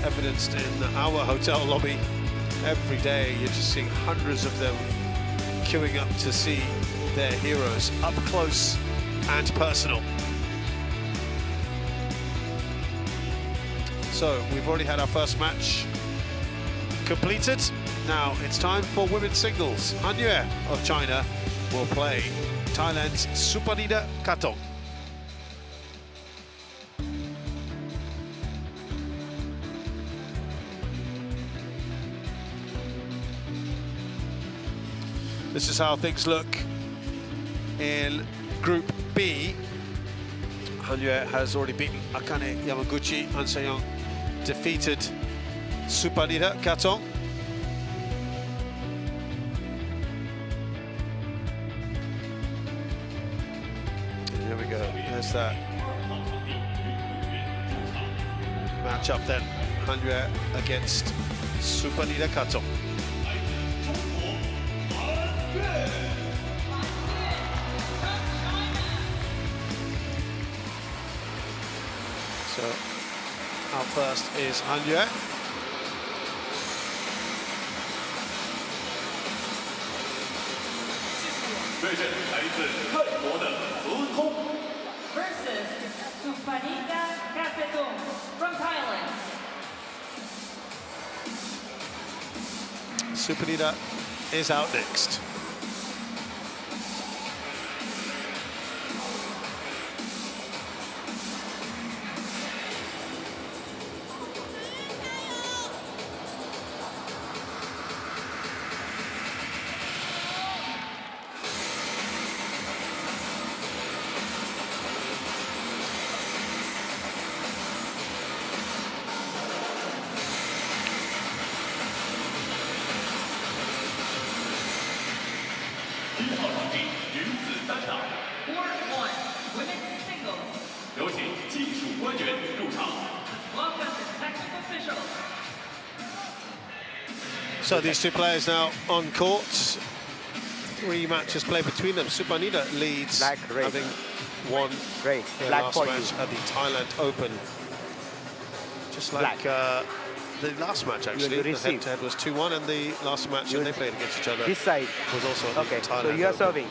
evidenced in our hotel lobby. Every day you're just seeing hundreds of them queuing up to see their heroes up close and personal. So we've already had our first match completed. Now it's time for women's singles. Han Yue of China will play Thailand's Supanida Katethong. This is how things look in Group B. Han Yue has already beaten Akane Yamaguchi. An Se-young defeated Supanida Katethong. Here we go, there's that match-up then. Han Yue against Supanida Katethong. So, out first is Han Yue. Versus Supanida Katethong from Thailand. Supanida is out next. So these two players now on court. 3 matches played between them. Supanida leads, having won their last match at the Thailand Open. Just like the last match, actually. The head-to-head was 2-1, and the last match that they played against each other this side was also at the Thailand so you are Open. serving.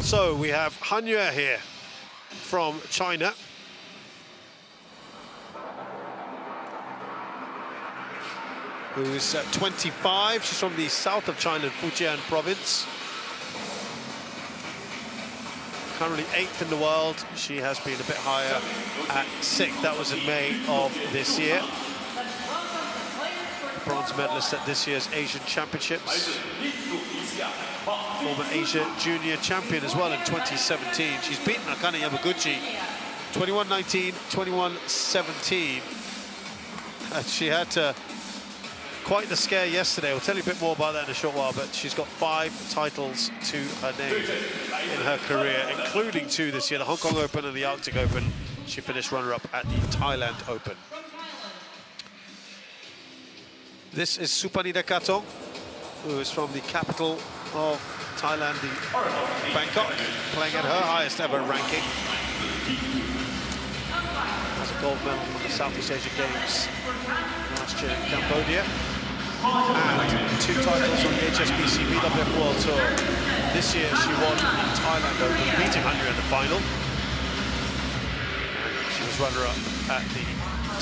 So we have Han Yue here from China. Who's 25. She's from the south of China, Fujian province. Currently 8th in the world. She has been a bit higher at 6th. That was in May of this year. Bronze medalist at this year's Asian Championships. Former Asia Junior Champion as well in 2017. She's beaten Akane Yamaguchi 21-19, 21-17. She had quite the scare yesterday. We'll tell you a bit more about that in a short while, but she's got 5 titles to her name in her career, including 2 this year, the Hong Kong Open and the Arctic Open. She finished runner-up at the Thailand Open. This is Supanida Katethong, who is from the capital of Thailand, the Bangkok, playing at her highest ever ranking. Has a gold medal from the Southeast Asian Games last year in Cambodia. And 2 titles on the HSBC BWF World Tour. This year she won the Thailand Open, beating Han Yue in the final. She was runner-up at the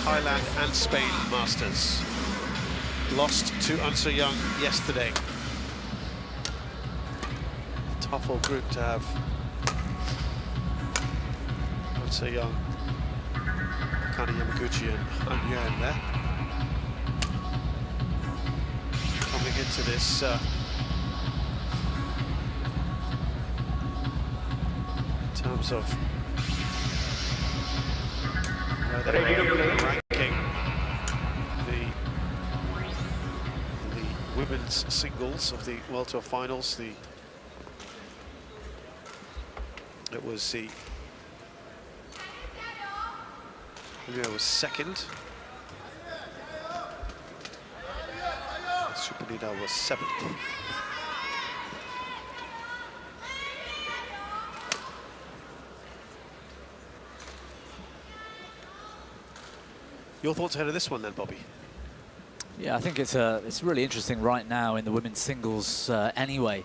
Thailand and Spain Masters. Lost to An Se-young yesterday. Tough old group to have. An Se-young, Akane Yamaguchi and Han Yue in there. Coming into this in terms of the ranking, the women's women's singles of the World Tour finals. It was the was second. Supanida was seventh. Your thoughts ahead of this one then, Bobby? Yeah, I think it's really interesting right now in the women's singles anyway.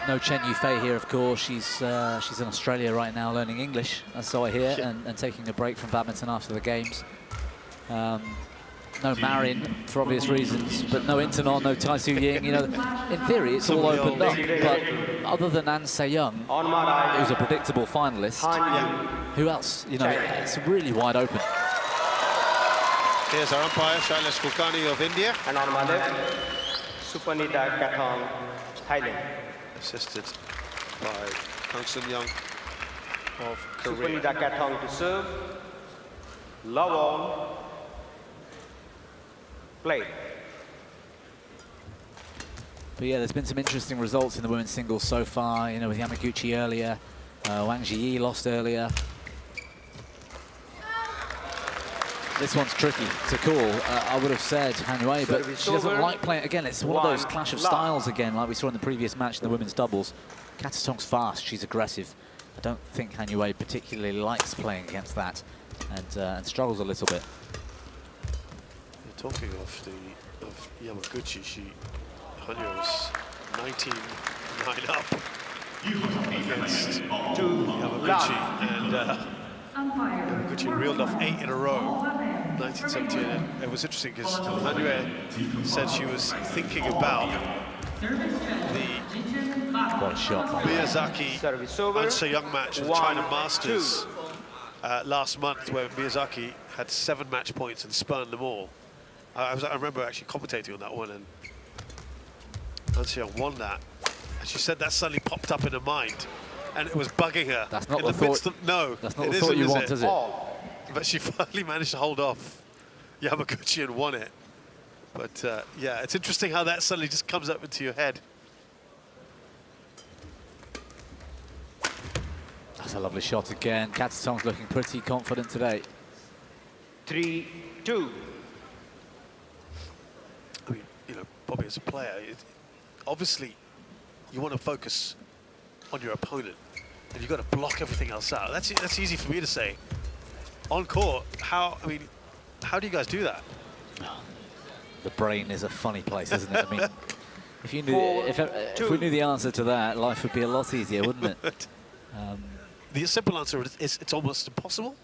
No Chen Yufei here, of course. She's in Australia right now learning English, so I hear, and taking a break from badminton after the games. No Marin, for obvious reasons, but no Internon, no Tai Su Ying. You know, in theory, it's all opened up. But other than An Se-young, who's a predictable finalist, who else? You know, it's really wide open. Here's our umpire, Shailesh Kulkarni of India. And on my left, Supanida Katethong, Thailand. Assisted by Kang Sun-young of Korea. Supanida Katethong to serve. Love on. Play. But yeah, there's been some interesting results in the women's singles so far. You know, with Yamaguchi earlier, Wang Zhiyi lost earlier. This one's tricky to call. I would have said Han Yue, but she doesn't like playing. Again, it's one of those clash of styles again, like we saw in the previous match in the women's doubles. Katethong's fast, she's aggressive. I don't think Han Yue particularly likes playing against that, and struggles a little bit. Talking of Yamaguchi, Han Yue was 19-9 up against Yamaguchi, and Yamaguchi reeled off 8 in a row, 1917. And it was interesting because Han Yue said she was thinking about the What a shot. Miyazaki An Se-young match at the China Masters last month, where Miyazaki had 7 match points and spurned them all. I remember actually commentating on that one, and An Se-young won that. And she said that suddenly popped up in her mind, and it was bugging her. That's not in the the midst thought. of, no, that's not the thought you want, is it? But she finally managed to hold off Yamaguchi and won it. But yeah, it's interesting how that suddenly just comes up into your head. That's a lovely shot again. Katethong's looking pretty confident today. 3-2. I mean, you know, Bobby, as a player, obviously you want to focus on your opponent, and you've got to block everything else out. That's easy for me to say. On court, how do you guys do that? The brain is a funny place, isn't it? I mean, if you knew, if we knew the answer to that, life would be a lot easier, wouldn't it? The simple answer is it's almost impossible,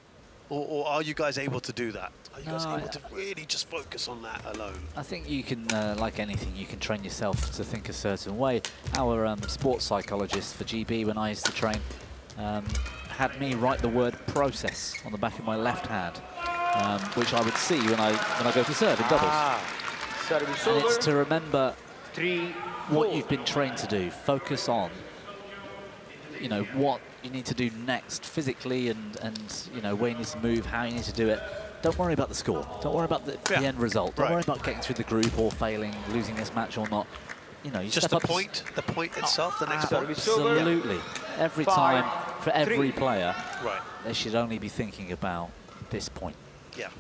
or are you guys able to do that? Are you guys able to really just focus on that alone? I think you can, like anything, you can train yourself to think a certain way. Our sports psychologist for GB, when I used to train, had me write the word process on the back of my left hand, which I would see when I go to serve in doubles. And it's to remember what you've been trained to do. Focus on, you know, what you need to do next physically, and you know, where you need to move, how you need to do it. Don't worry about the score. Don't worry about the end result. Don't worry about getting through the group or failing, losing this match or not. You know, you just step the up point itself, the next point. Absolutely. Every time, for every player, right, they should only be thinking about this point. Yeah.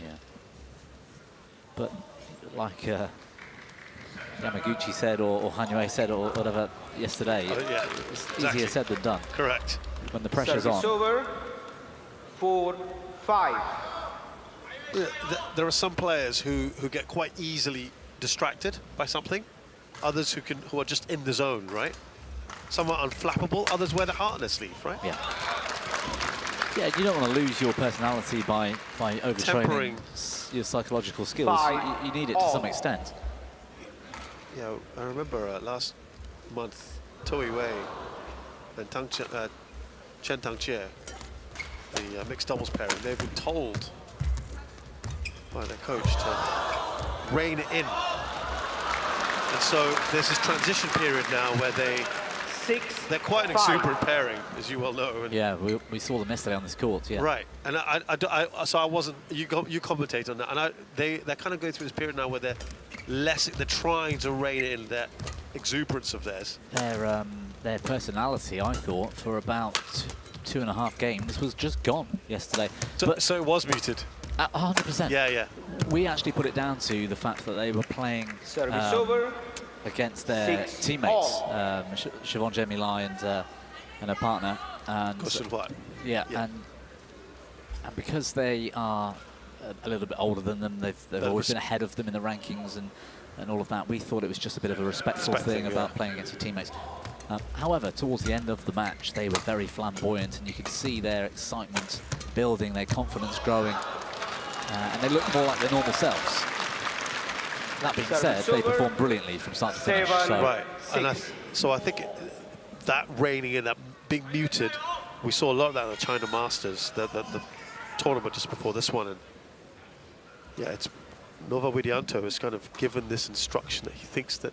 Yeah. But like Yamaguchi said, or Han Yue said, or whatever yesterday, it's easier said than done. Correct. When the pressure's on. Over. 4-5. There are some players who get quite easily distracted by something. Others who are just in the zone, right? Some are unflappable. Others wear the heart on their sleeve, right? Yeah. Yeah, you don't want to lose your personality by overtraining your psychological skills. You need it to some extent. Yeah, I remember last month, Toi Wei and Chen Tangxie, the mixed doubles pairing, they've been told by their coach to rein it in. And so there's this transition period now where they're quite an exuberant pairing, as you well know. And yeah, we saw them yesterday on this court. Yeah. Right, and so I wasn't. You commentate on that, and they're kind of going through this period now where they're they're trying to rein in that exuberance of theirs. Their personality, I thought, for about 2.5 games was just gone yesterday. So it was muted. 100%. Yeah. We actually put it down to the fact that they were playing against their teammates, Siobhan Jamilai and her partner. And yeah, and because they are a little bit older than them, they've always been ahead of them in the rankings and all of that. We thought it was just a bit of a respectful thing about playing against your teammates. However, towards the end of the match, they were very flamboyant, and you could see their excitement building, their confidence growing, and they looked more like their normal selves. That being said, they performed brilliantly from start to finish. So I think that reining in, that being muted, we saw a lot of that in the China Masters, the tournament just before this one, and yeah, it's Nova Widianto has kind of given this instruction that he thinks that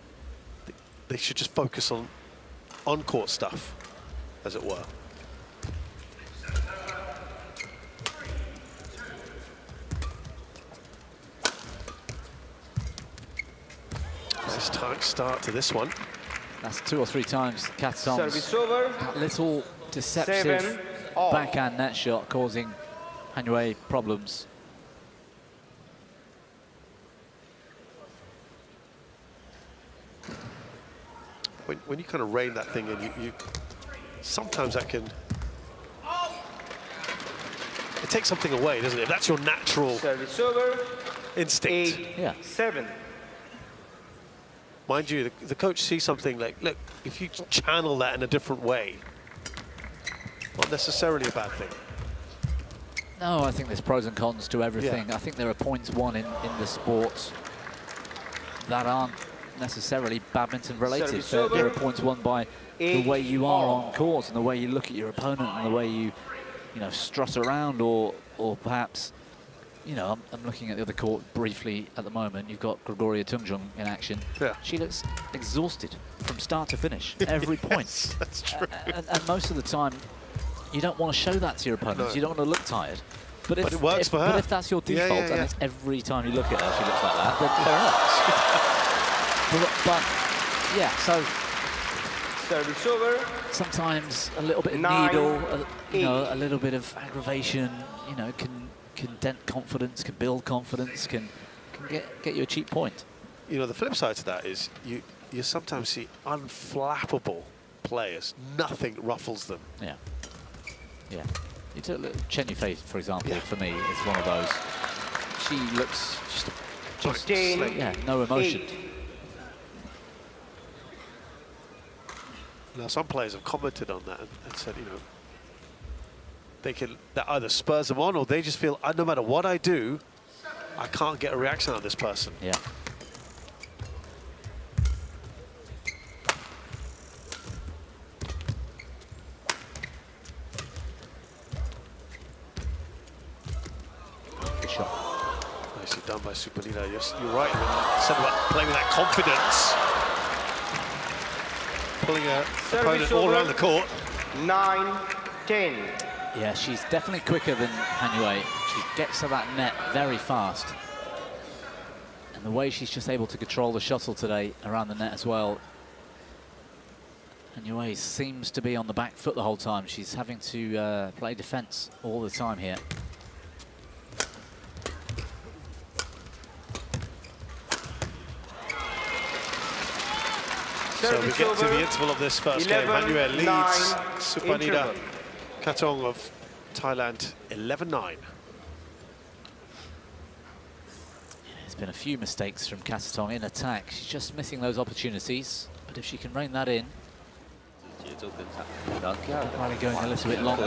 they should just focus on on-court stuff, as it were. Nice tight start to this one. That's 2 or 3 times Katethong's little deceptive backhand net shot causing Han Yue problems. When you kind of rein that thing in, you sometimes that can, it takes something away, doesn't it? If that's your natural instinct. 8-7. Mind you, the coach sees something like, look, if you channel that in a different way, not necessarily a bad thing. No, I think there's pros and cons to everything. I think there are points won in the sport that aren't necessarily badminton related. There are points won by the way you are on court and the way you look at your opponent and the way you strut around, or perhaps, I'm looking at the other court briefly at the moment. You've got Gregoria Tungjung in action. She looks exhausted from start to finish, every point. Yes, that's true. And most of the time, you don't want to show that to your opponents. No. You don't want to look tired. But it works for her. But if that's your default, and it's every time you look at her, she looks like that, then fair enough. But yeah, so service over. Sometimes a little bit of needle, a little bit of aggravation, can dent confidence, can build confidence, can get you a cheap point. The flip side to that is you sometimes see unflappable players. Nothing ruffles them. Yeah. You took Chen Yufei, for example, for me, is one of those. She looks just no emotion. 8. Now, some players have commented on that and said, that either spurs them on, or they just feel, no matter what I do, I can't get a reaction out of this person. Yeah. Good shot. Nicely done by Supanida. You're right. Said about playing with that confidence. Pulling her opponent all around the court. 9-10. Yeah, she's definitely quicker than Han Yue. She gets to that net very fast. And the way she's just able to control the shuttle today around the net as well. Han Yue seems to be on the back foot the whole time. She's having to play defense all the time here. So we get to the interval of this first game. Han Yue leads Supanida Katethong of Thailand 11-9. There's been a few mistakes from Katethong in attack. She's just missing those opportunities. But if she can rein that in, probably going a little bit longer.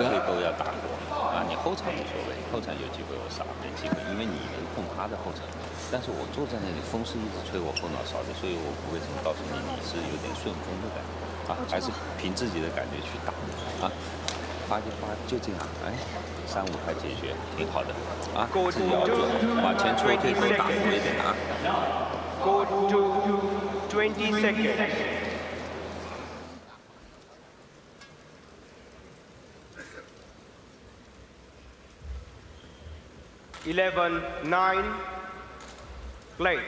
Go to 20 seconds. (11-9) Play.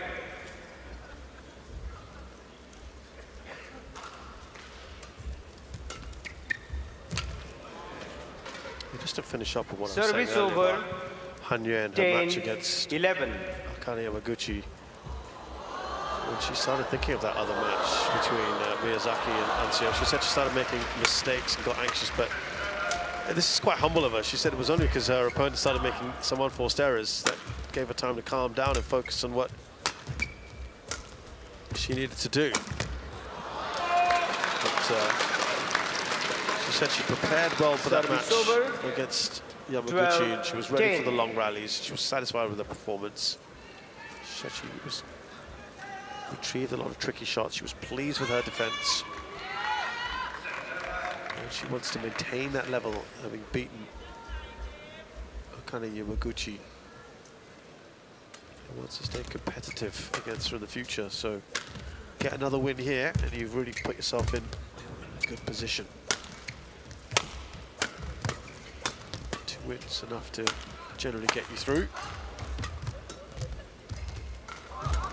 Just to finish up with what I was saying Service earlier over. about Han Yue and her 10, match against 11. Akane Yamaguchi. When she started thinking of that other match between Miyazaki and Ansio, she said she started making mistakes and got anxious, but this is quite humble of her. She said it was only because her opponent started making some unforced errors that gave her time to calm down and focus on what she needed to do. But she said she prepared well for that match against Yamaguchi, 12, and she was ready 10. for the long rallies. She was satisfied with her performance. She said she was retrieved a lot of tricky shots. She was pleased with her defense. And she wants to maintain that level, having beaten Akane Yamaguchi. And wants to stay competitive against her in the future. So get another win here, and you've really put yourself in a good position. 2 wins, enough to generally get you through.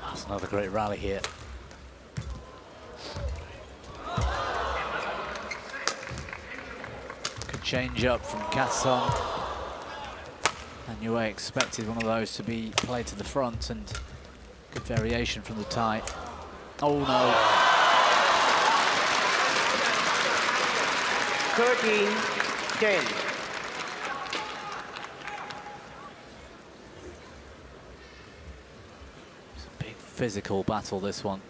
That's another great rally here. Good change up from Katethong. And Yue expected one of those to be played to the front, and good variation from the tie. Oh no. 13-10. It's a big physical battle, this one.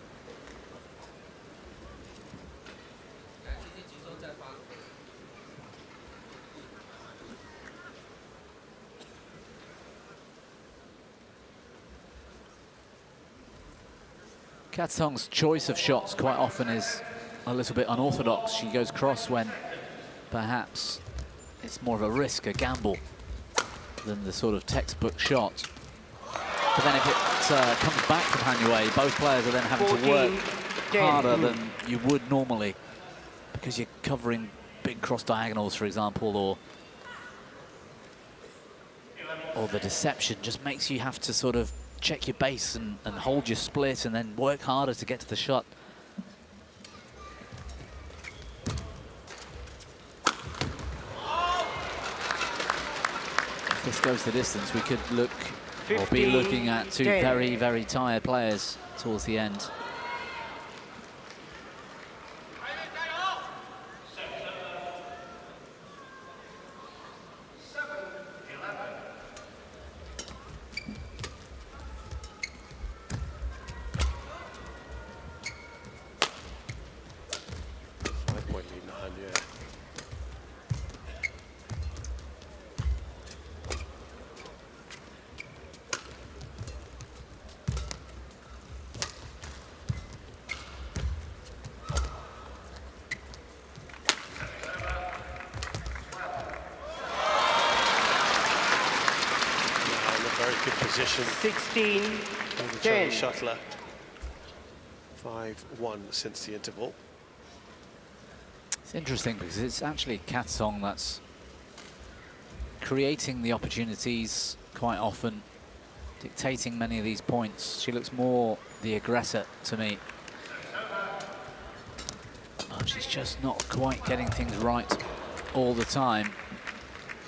Katethong's choice of shots quite often is a little bit unorthodox. She goes cross when perhaps it's more of a risk, a gamble, than the sort of textbook shot. But then if it comes back from Han Yue, both players are then having to work 14, harder than you would normally, because you're covering big cross diagonals, for example, or the deception just makes you have to sort of check your base and hold your split and then work harder to get to the shot. If this goes the distance, we could look or be looking at two 10. very, very tired players towards the end. Position 16-10. Chinese shuttler. 5-1 since the interval. It's interesting because it's actually Katethong that's creating the opportunities quite often, dictating many of these points. She looks more the aggressor to me. But she's just not quite getting things right all the time.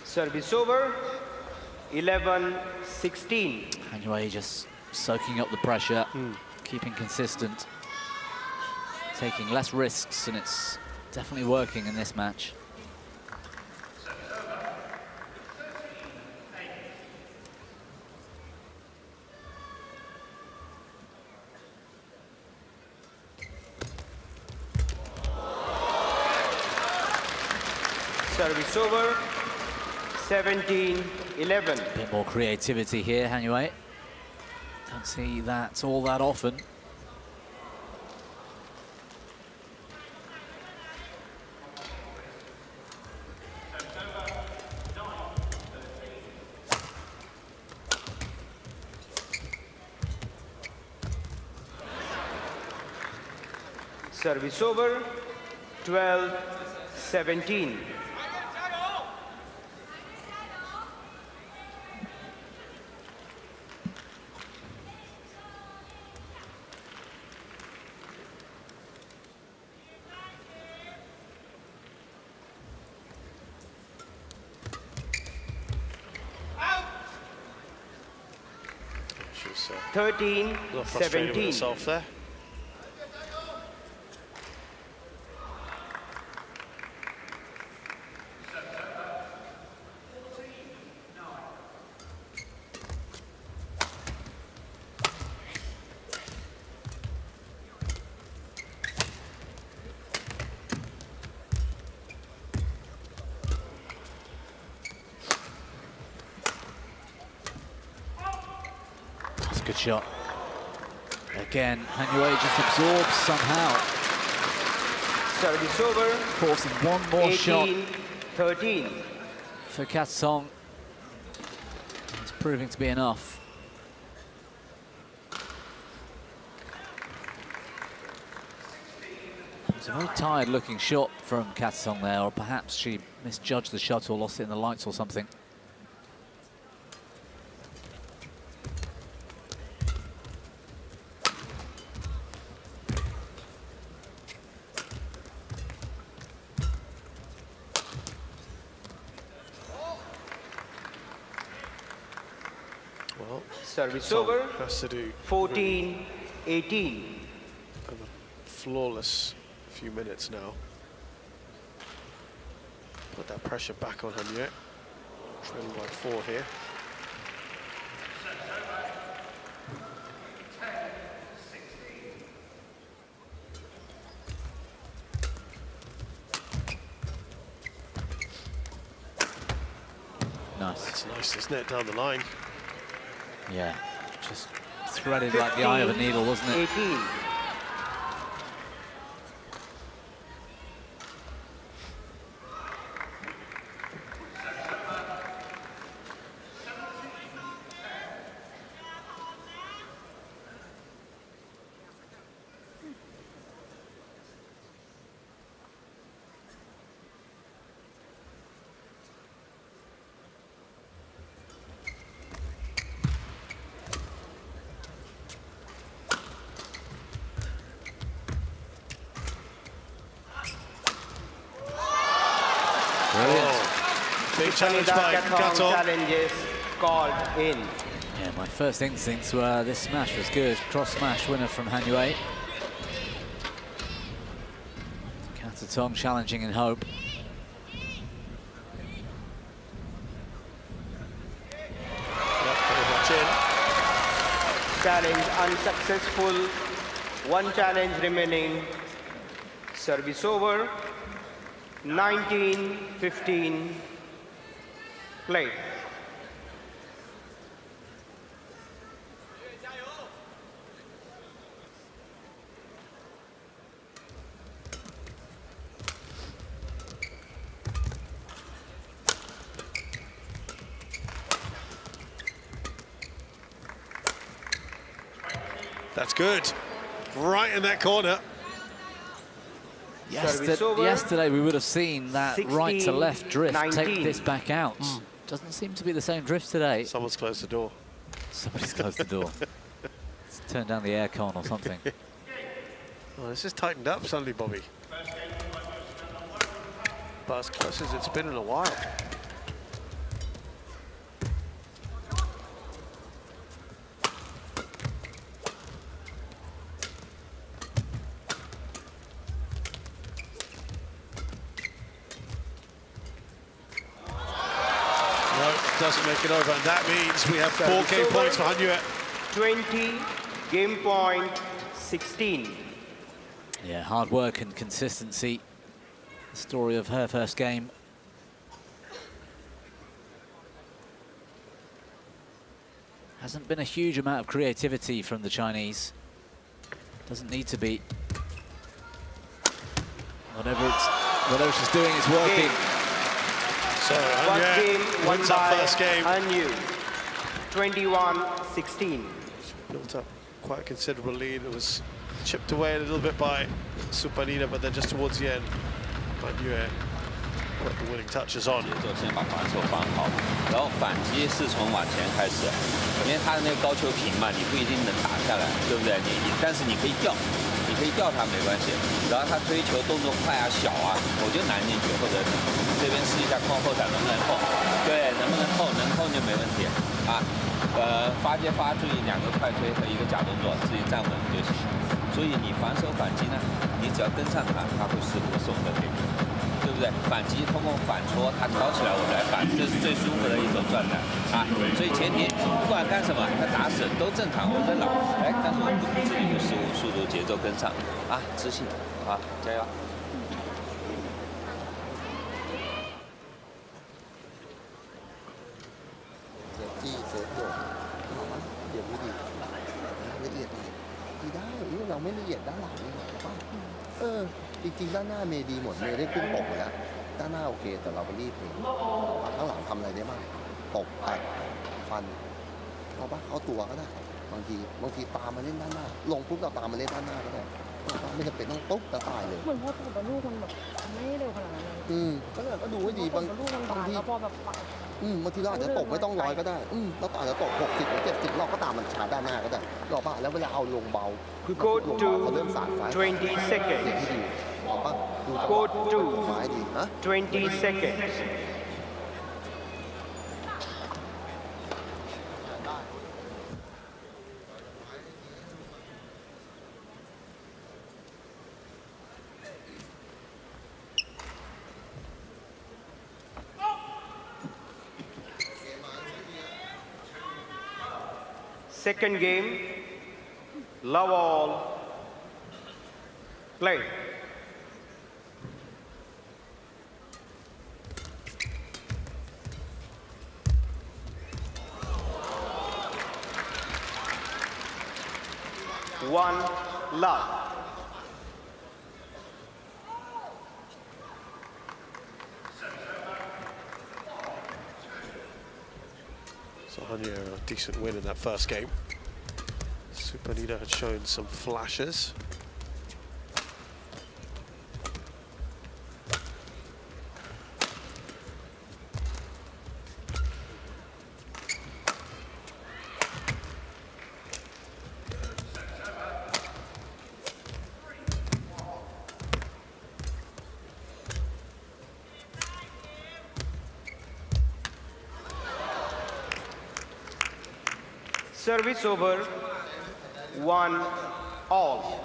Service over. 11-16. Han Yue just soaking up the pressure, keeping consistent, taking less risks, and it's definitely working in this match. Service over. 17-11. A bit more creativity here, Han Yue. Don't see that all that often. Service over. 12-17. So, 13, a little frustrated with 17. herself there. That's a good shot. Again, Han Yue just absorbs somehow, Service over. forcing one more 18, shot 13. for Katethong. It's proving to be enough. It's a very tired-looking shot from Katethong there, or perhaps she misjudged the shot or lost it in the lights or something. Well, Service over. has to do 14, 18. a flawless few minutes now. Put that pressure back on Han Yue. Trailing by 4 here. Nice. It's nice, isn't it, down the line? Yeah, just threaded like the eye of a needle, wasn't it? 18. Big challenge Supanida by Katethong Katethong. challenges called in. Yeah, my first instincts were this smash was good. Cross smash winner from Han Yue. Katethong challenging in hope. Yep, very much in. Challenge unsuccessful. One challenge remaining. Service over. 19, 15. Play. That's good. Right in that corner. Service over. Yesterday we would have seen that 16, right to left drift 19. take this back out. Doesn't seem to be the same drift today. Someone's closed the door. Somebody's closed the door. Let's turn down the aircon or something. Oh, this is tightened up suddenly, Bobby. But as close as it's been in a while. No, doesn't make it over, and that means we have 4 game over. points for Han Yue. 20, game point 16. Yeah, hard work and consistency. The story of her first game. Hasn't been a huge amount of creativity from the Chinese. Doesn't need to be. Whatever she's doing is working. So One Han Yue game won wins our by first game. Han Yue. 21-16. Built up quite a considerable lead. It was chipped away a little bit by Supanida, but then just towards the end, Han Yue put the winning touches on. 节奏先把防守放好，然后反击是从往前开始，因为他的那个高球平嘛，你不一定能打下来，对不对？但是你可以吊，你可以吊他没关系。然后他推球动作快啊、小啊，我就难进去，或者这边试一下扣后场能不能扣，对，能不能扣，能扣就没问题啊。发接发注意2个快推和1个假动作，自己站稳就行。所以你反手反击呢，你只要跟上他，他会适度的送分给你，对不对？反击通过反戳，他挑起来我们来反，这是最舒服的一种状态啊。所以前提不管干什么，他打死都正常，我扔了，哎，但是我不自己就失误，速度节奏跟上啊，自信，好，加油。จี้เซฟโยกเอาวะเดี๋ยวไม่ดีละเอียดดีดีได้เราไม่ละเอียดด้านหลังนี่หรอป่ะจริงๆด้านหน้าเมย์ดีหมดเมย์ได้ขึ้นตกไปแล้วด้านหน้าโอเคแต่เราไปรีบเองข้างหลังทำอะไรได้บ้างตกอัดฟันเอาปะเข้าตัวก็ได้บางทีตามมาเล่นด้านหน้าลงปุ๊บเราตามมาเล่นด้านหน้าก็ได้ไม่จำเป็นต้องปุ๊บแล้วตายเลยเหมือนพอตัวลูกมันแบบไม่เร็วขนาดนั้นเลยก็ดูให้ดีบางที พอแบบปัดบางทีเราอาจจะตกไม่ต้อง100ก็ได้เราอาจจะตก60หรือ70เราก็ตามมันชาร์จด้านหน้าก็ได้หรอป่ะแล้วเวลาเอาลงเบาคือลงเบาเขาเริ่มสาดไฟ20 seconds ที่ดีหรอป่ะดูจังห Go วะ to ไม้ดีฮะ 20 seconds Second game, love all, play. One, love. So Hanya, a decent win in that first game. Supanida had shown some flashes. Service over, 1 all.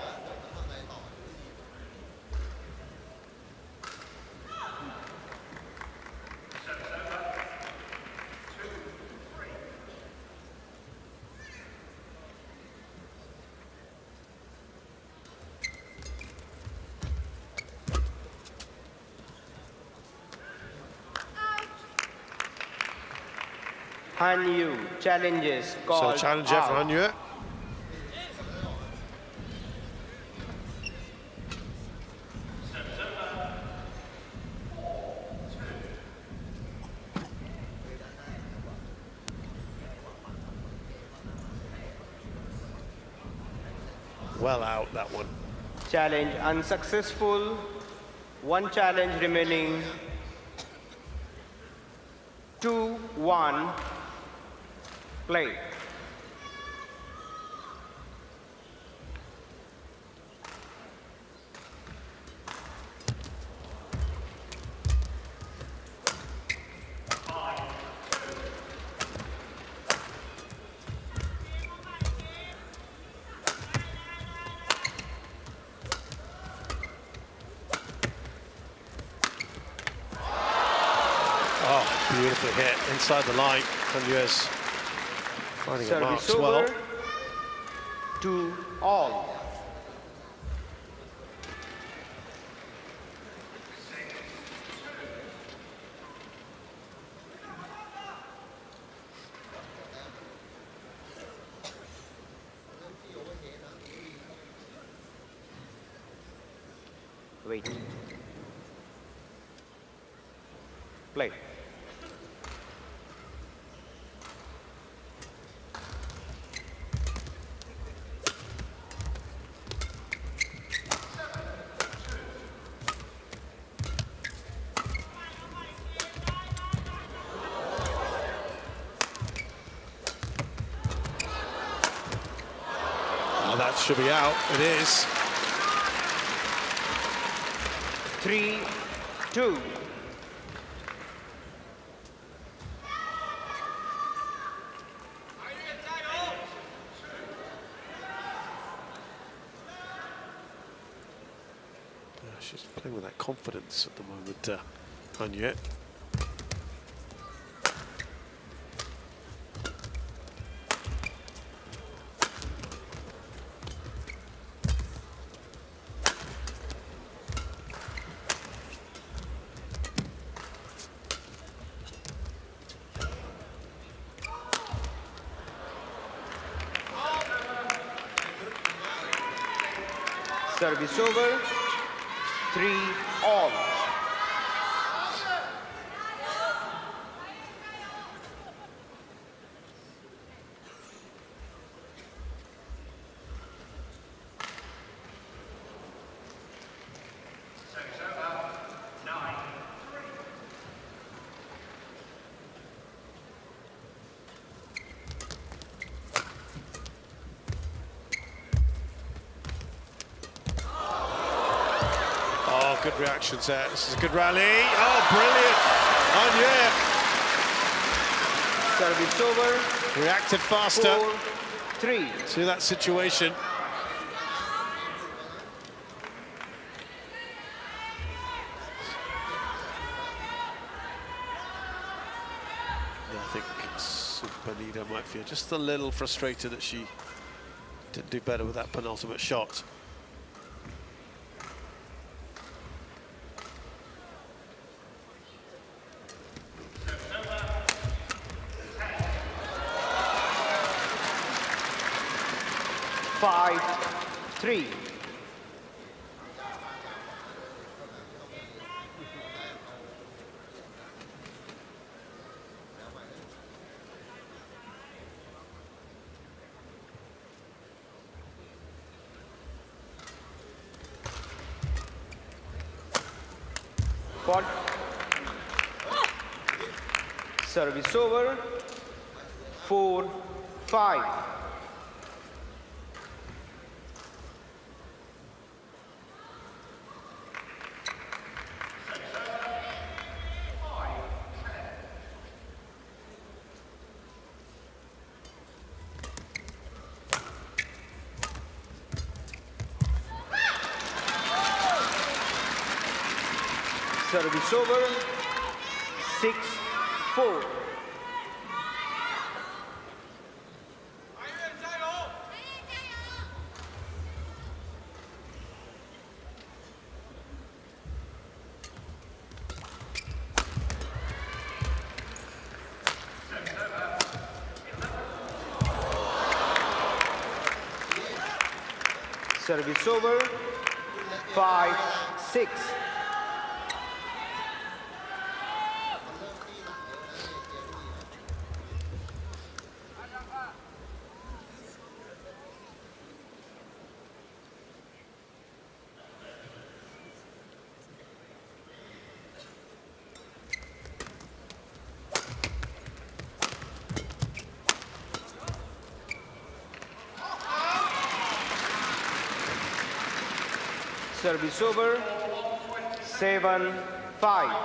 Hanyu challenges called So challenge for Hanya. Well out, that one. Challenge unsuccessful. 1 challenge remaining. 2-1. Play. Oh, beautiful hit inside the line. Hanya's finding a mark Service well. over. 2 all. Wait. Play. Oh, that should be out. It is. 3-2. She's playing with that confidence at the moment, Anya. Service over, 3-all. Good reactions there. This is a good rally. Oh, brilliant. Anya Service over. reacted faster 4-3. to that situation. Yeah, I think Supanida might feel just a little frustrated that she didn't do better with that penultimate shot. Three. Ball. Service over. 4-5. Service over, 6-4. Service over, 5-6. Service over, 7-5.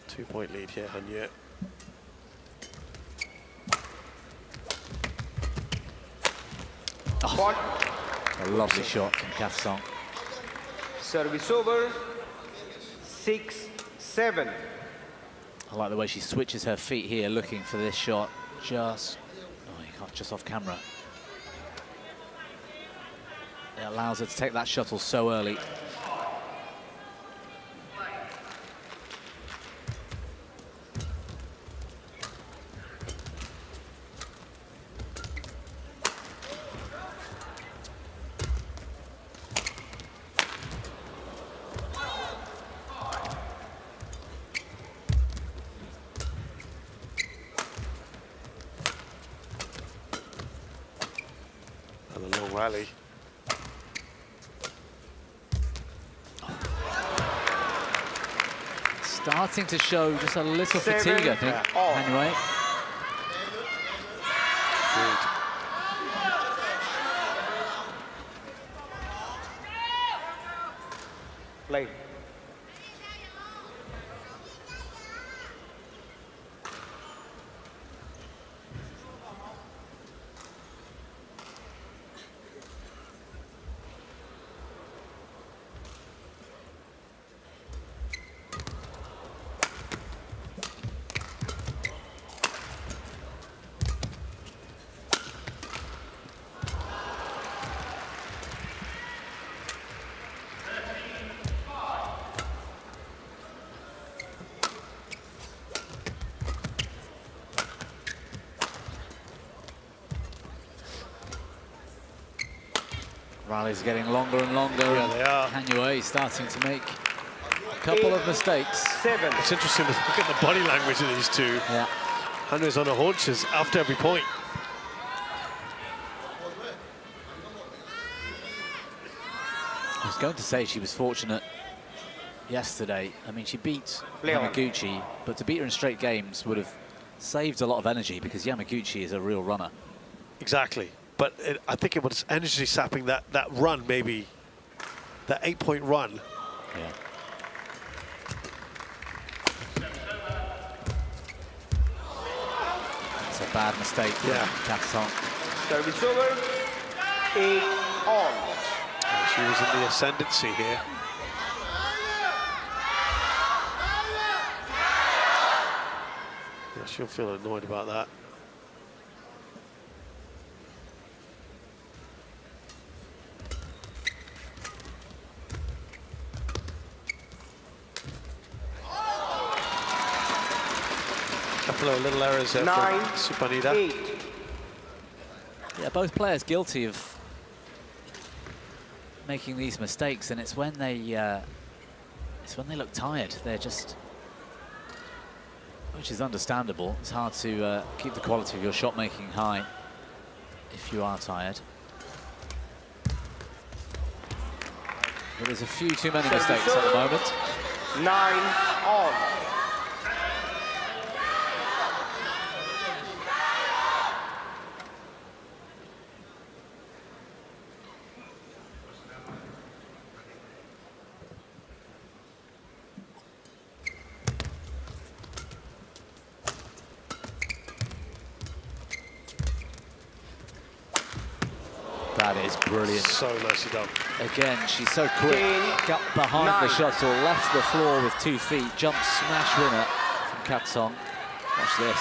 Two-point lead here, Anya. A lovely shot from Katethong. Service over, 6-7. I like the way she switches her feet here, looking for this shot. Just, oh, you can't, just off camera. It allows her to take that shuttle so early. And a long rally. Starting to show just a little fatigue, I think, anyway. Good. Play. Rallies getting longer and longer. Yeah, they are. Hanue starting to make a couple of mistakes. 7. It's interesting to look at the body language of these two. Yeah. Hanue's on her haunches after every point. I was going to say she was fortunate yesterday. I mean, she beat Yamaguchi, but to beat her in straight games would have saved a lot of energy because Yamaguchi is a real runner. Exactly. But I think it was energy sapping that run, maybe that 8-point run. Yeah. It's a bad mistake for Katethong. Service over. 8 all. She was in the ascendancy here. Yeah, she'll feel annoyed about that. Couple of little errors there from Supanida. 8. Yeah, both players guilty of making these mistakes, and it's when they look tired. They're just, which is understandable. It's hard to keep the quality of your shot making high if you are tired. But there's a few too many mistakes at the moment. 9 all. That is brilliant. So nicely done. Again, she's so quick. Got behind the shuttle, left the floor with 2 feet. Jump smash winner from Katethong. Watch this.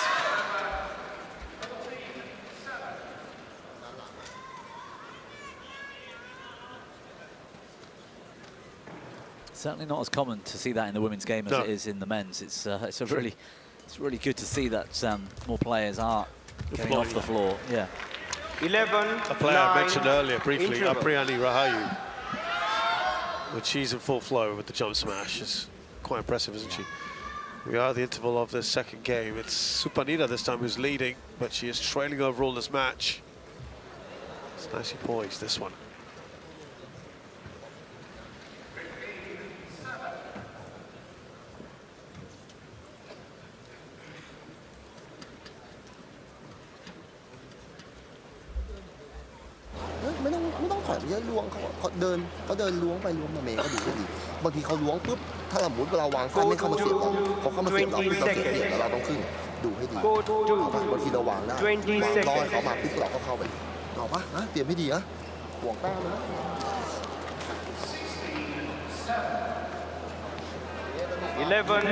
Certainly not as common to see that in the women's game as it is in the men's. It's really good to see that more players are getting off the floor. Yeah. 11. A player I mentioned earlier briefly, interval. Apriyani Rahayu. When she's in full flow with the jump smash, it's quite impressive, isn't she? We are at the interval of the second game. It's Supanida this time who's leading, but she is trailing overall this match. It's nicely poised, this one. Ơ, ไม่ต้องถอยไปเยอะล้วงเขาเดินล้วงไปล้วงมาเมย์ก็ดูดีบางทีเขาล้วงปุ๊บถ้าสมมติเราวางซ้ายไม่เข้ามาเสียบเราเขาเข้ามาเสียบเราเราเสียบเหรียญแล้วเราต้องขึ้นดูให้ดีเอาปะบางทีเราวางได้รอให้เขามาปุ๊บเราก็เข้าไปเอาปะนะเตรียมให้ดีนะห่วงแต้มนะ 11,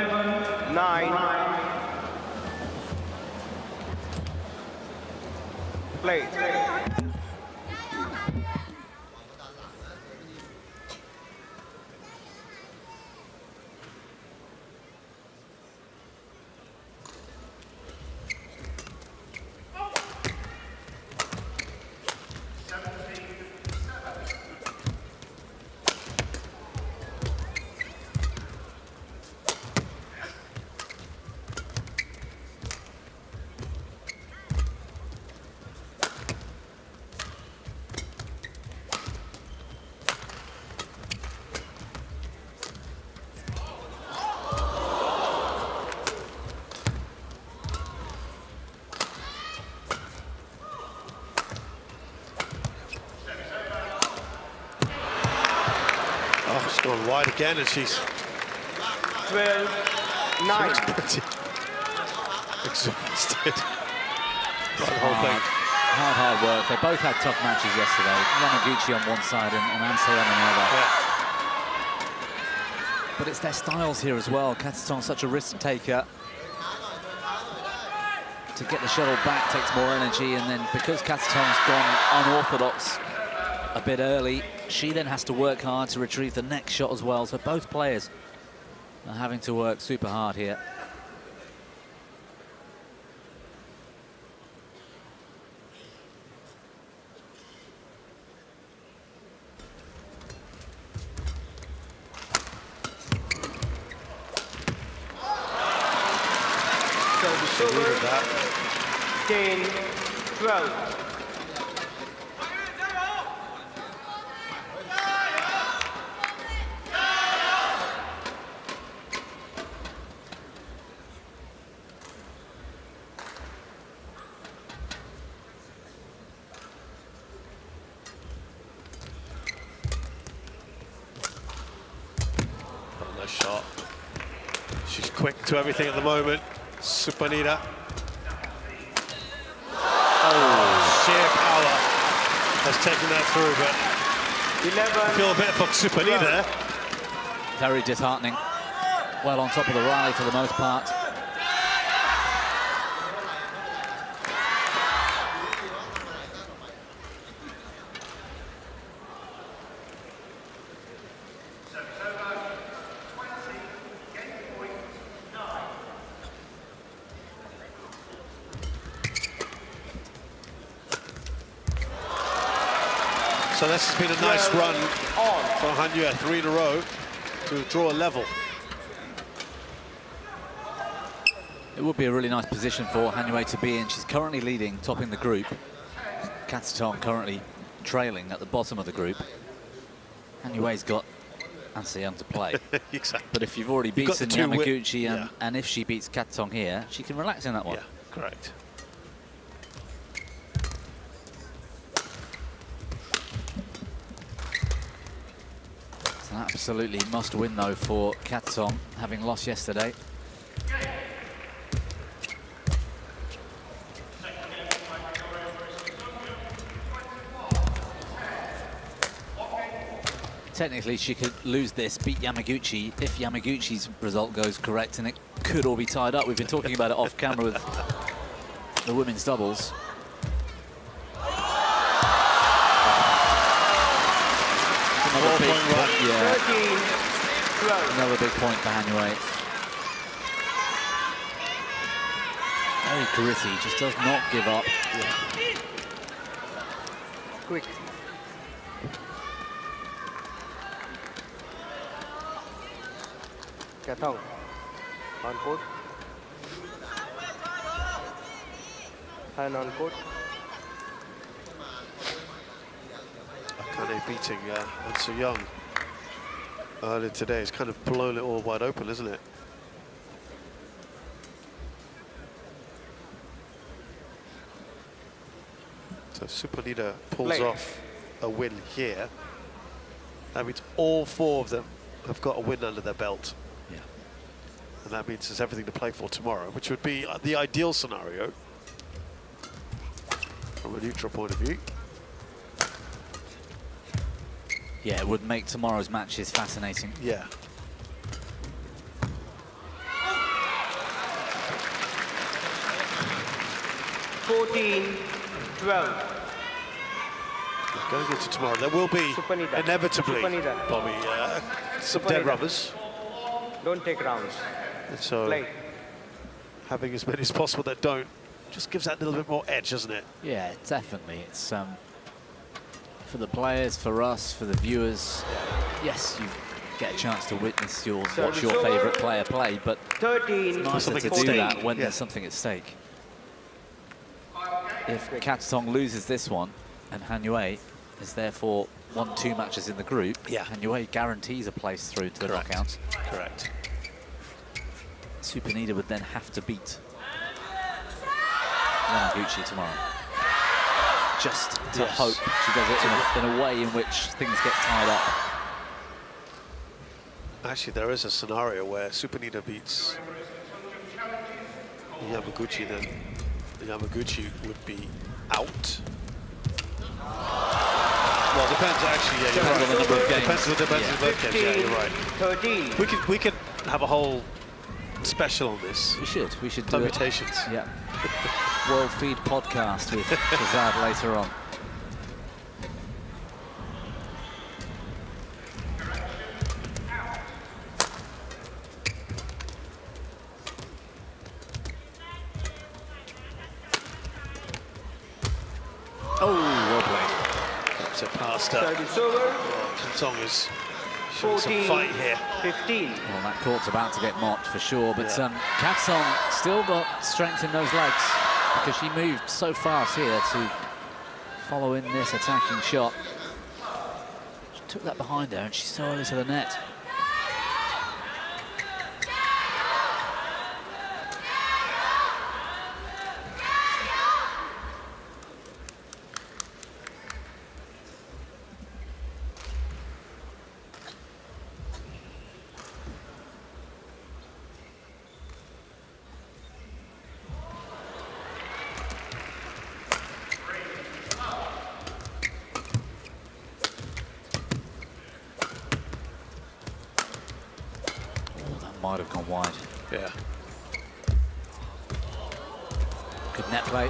9. Play. She's gone wide again, and she's 12, 9. pretty exhausted. Got the whole thing. Hard work. They both had tough matches yesterday. Yamaguchi on one side and Ansei on the other. Yeah. But it's their styles here as well. Katethong such a risk taker. To get the shuttle back takes more energy, and then because Katethong's gone unorthodox a bit early, she then has to work hard to retrieve the next shot as well. So both players are having to work super hard here. that. 10-12. Nice shot. She's quick to everything at the moment. Supanida. Oh, sheer power has taken that through, but 11. I feel a bit for Supanida there. Very disheartening. Well on top of the rally for the most part. So this has been a nice run for Han Yue, 3 in a row to draw a level. It would be a really nice position for Han Yue to be in. She's currently leading, topping the group. Katethong currently trailing at the bottom of the group. Han Yue's got Anse Young to play. Exactly. But if you've already You've got beaten the two Yamaguchi and if she beats Katethong here, she can relax in that one. Yeah, correct. It's an absolutely must win though for Katethong, having lost yesterday. Technically, she could lose this, beat Yamaguchi, if Yamaguchi's result goes correct, and it could all be tied up. We've been talking about it off camera with the women's doubles. Another big point, yeah. 13-12. Another big point for Han Yue. Very gritty, just does not give up. Quick. Katethong. On court. Han on court. Akane beating Anse Young earlier today. It's kind of blown it all wide open, isn't it? So Supanida pulls off a win here. That means all 4 of them have got a win under their belt. Yeah. And that means there's everything to play for tomorrow, which would be the ideal scenario from a neutral point of view. Yeah, it would make tomorrow's matches fascinating. Yeah. Going into tomorrow, there will be Supanida. inevitably, Supanida. Bobby, some dead Supanida. rubbers. Don't take rounds. And so Play. having as many as possible that don't just gives that little bit more edge, doesn't it? Yeah, definitely. It's for the players, for us, for the viewers. Yes, you get a chance to witness watch your favourite player play, but 13. it's nicer something to at do stake. that when Yeah. there's something at stake. If Katethong loses this one, and Han Yue is therefore 1-2 matches in the group, Han Yue guarantees a place through to the knockouts. Correct. Supanida would then have to beat Yamaguchi tomorrow. Just to hope she does it in a way in which things get tied up. Actually, there is a scenario where Supanida beats Yamaguchi, then Yamaguchi would be out. Well, depends actually. Yeah, you're Depends on the number of games. Depends on both games. Yeah, you're right. 13. We could have a whole special on this. We should do it. Permutations. Yeah. World Feed podcast with Shazad later on. Oh, well played. That's it past her. Service over. Katethong is Showing some fight here. 15. Well, that court's about to get mocked for sure, but Katethong still got strength in those legs because she moved so fast here to follow in this attacking shot. She took that behind her and she's so early to the net. Might have gone wide. Yeah. Good net play.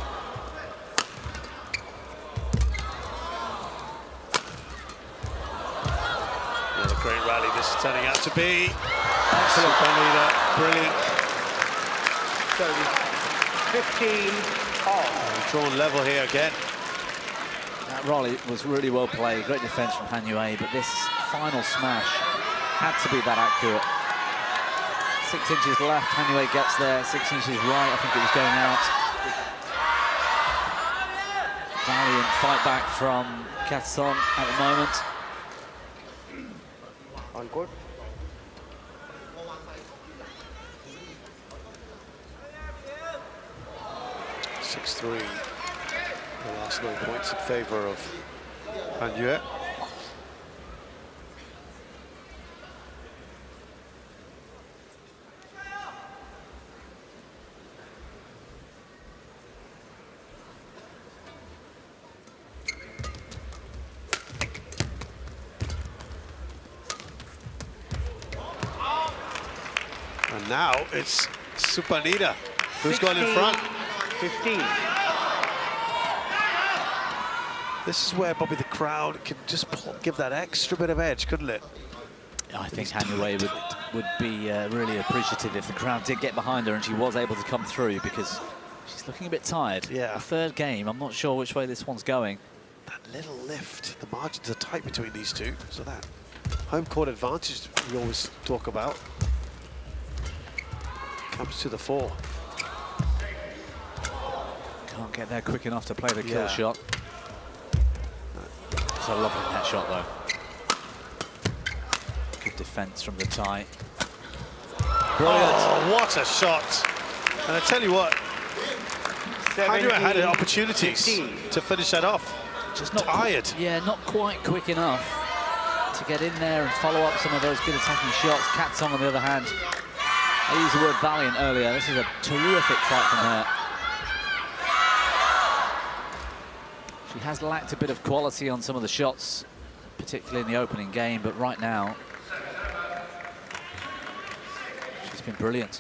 Yeah, a great rally this is turning out to be. Excellent. Supanida, brilliant. 15 all. Drawn level here again. That rally was really well played. Great defense from Han Yue, but this final smash had to be that accurate. 6 inches left, Han Yue gets there, 6 inches right, I think it was going out. Valiant fight back from Katethong at the moment. On court. 6-3. The last 9 points in favour of Han Yue. And now it's Supanida who's gone in front. 15. This is where probably the crowd can just give that extra bit of edge, couldn't it? I think Han Yue would be really appreciative if the crowd did get behind her and she was able to come through, because she's looking a bit tired. Yeah. The third game, I'm not sure which way this one's going. That little lift, the margins are tight between these two, so that home court advantage we always talk about comes to the fore. Can't get there quick enough to play the kill shot. It's a lovely net shot though. Good defense from the tie. Brilliant. Oh, what a shot. And I tell you what, Han Yue had opportunities 15. to finish that off. Just not tired. Yeah, not quite quick enough to get in there and follow up some of those good attacking shots. Katethong, on the other hand, I used the word valiant earlier. This is a terrific fight from her. She has lacked a bit of quality on some of the shots, particularly in the opening game, but right now, she's been brilliant.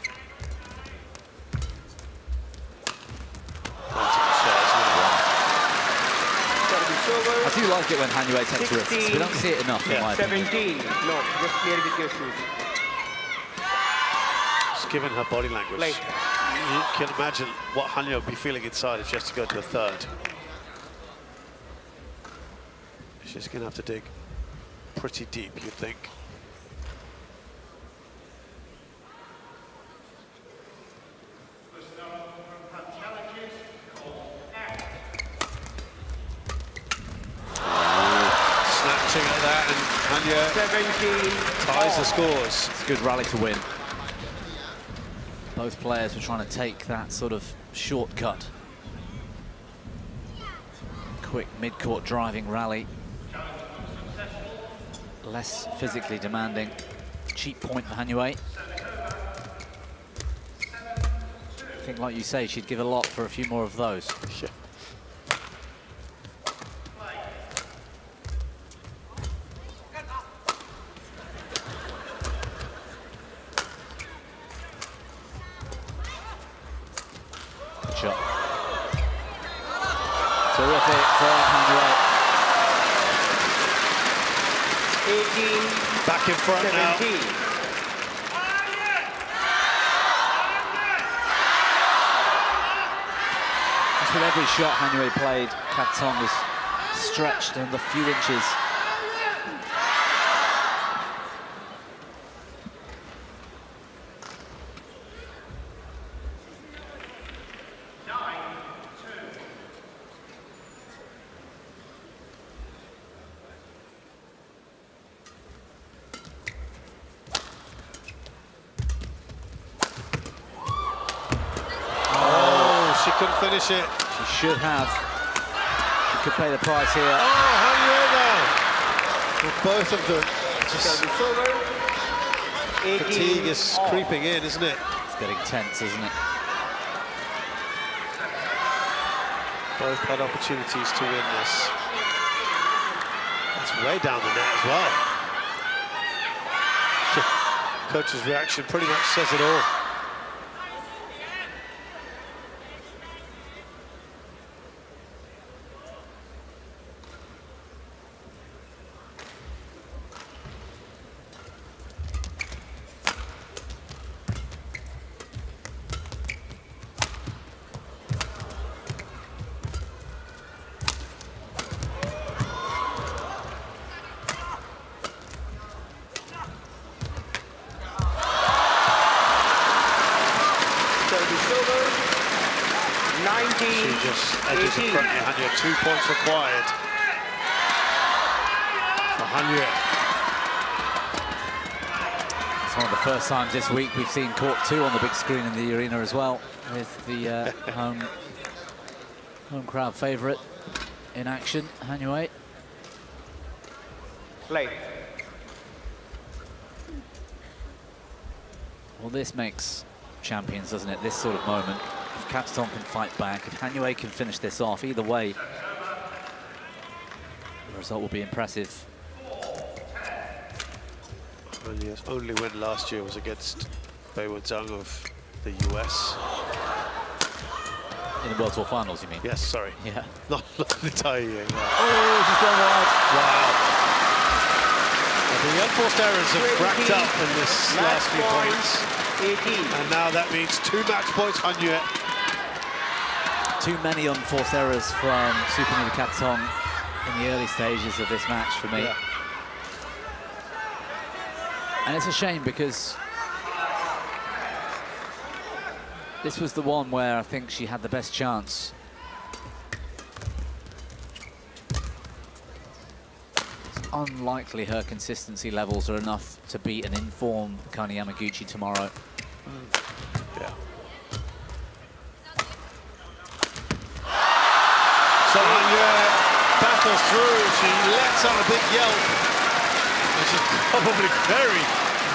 I do like it when Han Yue takes risks. We don't see it enough, in my opinion. 17. No, just clear with your shoes. Just given her body language, Like. you can imagine what Han Yue would be feeling inside if she has to go to the third. She's going to have to dig pretty deep, you'd think. Snatching at that, and Han Yue 17 ties the scores. It's a good rally to win. Both players were trying to take that sort of shortcut. Quick mid-court driving rally. Less physically demanding. Cheap point for Han Yue. I think, like you say, she'd give a lot for a few more of those. Yeah. Good shot. Terrific for Han Yue. 18. Back in front 17. now. Just with every shot Han Yue played, Katethong was stretched another few inches. finish it. She should have. She could pay the price here. Oh, Hanyue now. With both of them. Just fatigue is creeping in, isn't it? It's getting tense, isn't it? Both had opportunities to win this. It's way down the net as well. Coach's reaction pretty much says it all. She just edges in front of Hanyue. 2 points required for Hanyue. It's one of the first times this week we've seen court 2 on the big screen in the arena as well, with the home crowd favourite in action, Hanyue. Play. Well, this makes champions, doesn't it? This sort of moment. If Katethong can fight back, if Hanyue can finish this off, either way, the result will be impressive. Hanyue's only win last year was against Beiwen Zhang of the US. In the World Tour finals, you mean? Yes, sorry. Yeah. Not the entire year. Yeah. Oh, she's gone wide. Wow. The unforced errors have racked up in this last few points. 18. And now that means 2 match points, Hanyue. Too many unforced errors from Supanida Katethong in the early stages of this match for me. Yeah. And it's a shame because this was the one where I think she had the best chance. It's unlikely her consistency levels are enough to beat an in-form Kane Yamaguchi tomorrow. Yeah. So Hanyue battles through. She lets out a big yelp. And she's probably very,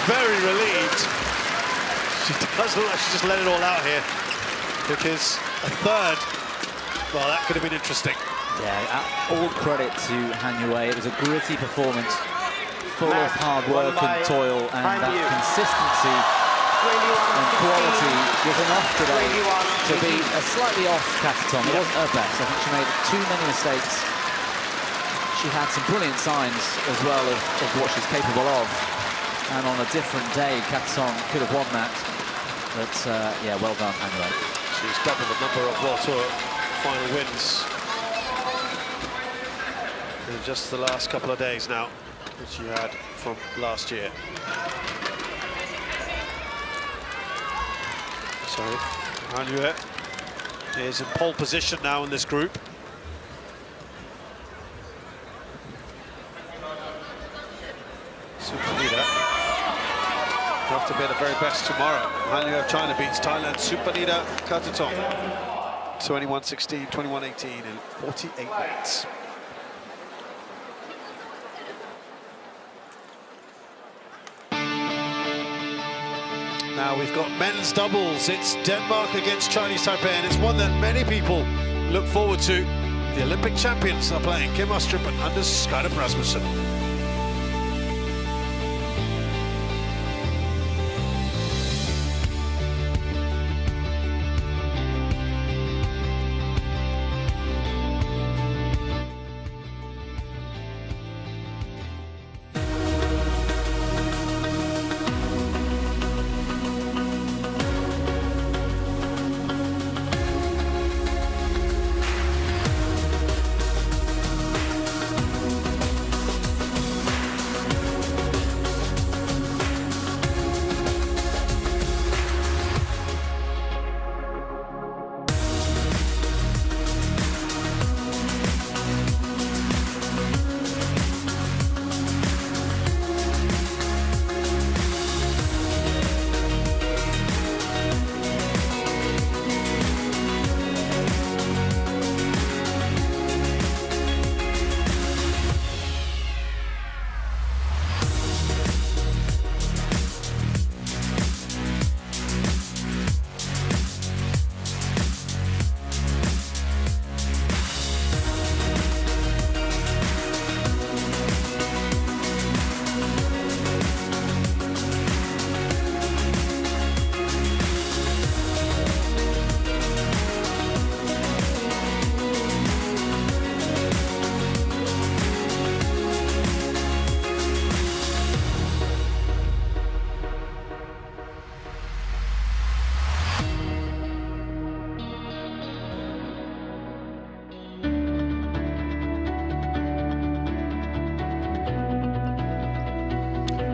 very relieved. She does look like she just let it all out here. Because a third, well, that could have been interesting. Yeah, all credit to Hanyue. It was a gritty performance, full of hard work and toil, and that consistency and quality was enough today to be a slightly off Katethong. It wasn't her best. I think she made too many mistakes. She had some brilliant signs as well of what she's capable of. And on a different day, Katethong could have won that. But yeah, well done, Hanyue. She's doubled the number of World Tour final wins in just the last couple of days now that she had from last year. So Hanyue is in pole position now in this group. Supanida have to be the very best tomorrow. Hanyue of China beats Thailand Supanida Katethong 21-16, 21-18 in 48 minutes. Now we've got men's doubles. It's Denmark against Chinese Taipei, and it's one that many people look forward to. The Olympic champions are playing, Kim Astrup and Anders Skardrup Rasmussen.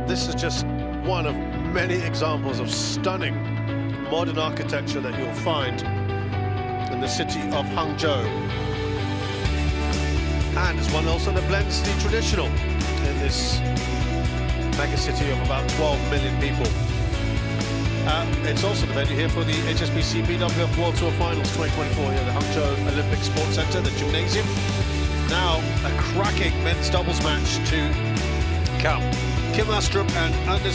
This is just one of many examples of stunning modern architecture that you'll find in the city of Hangzhou. And it's one also that blends the traditional in this mega city of about 12 million people. It's also the venue here for the HSBC BWF World Tour Finals 2024 here at the Hangzhou Olympic Sports Centre, the gymnasium. Now a cracking men's doubles match to come. Kim Astrup and Anders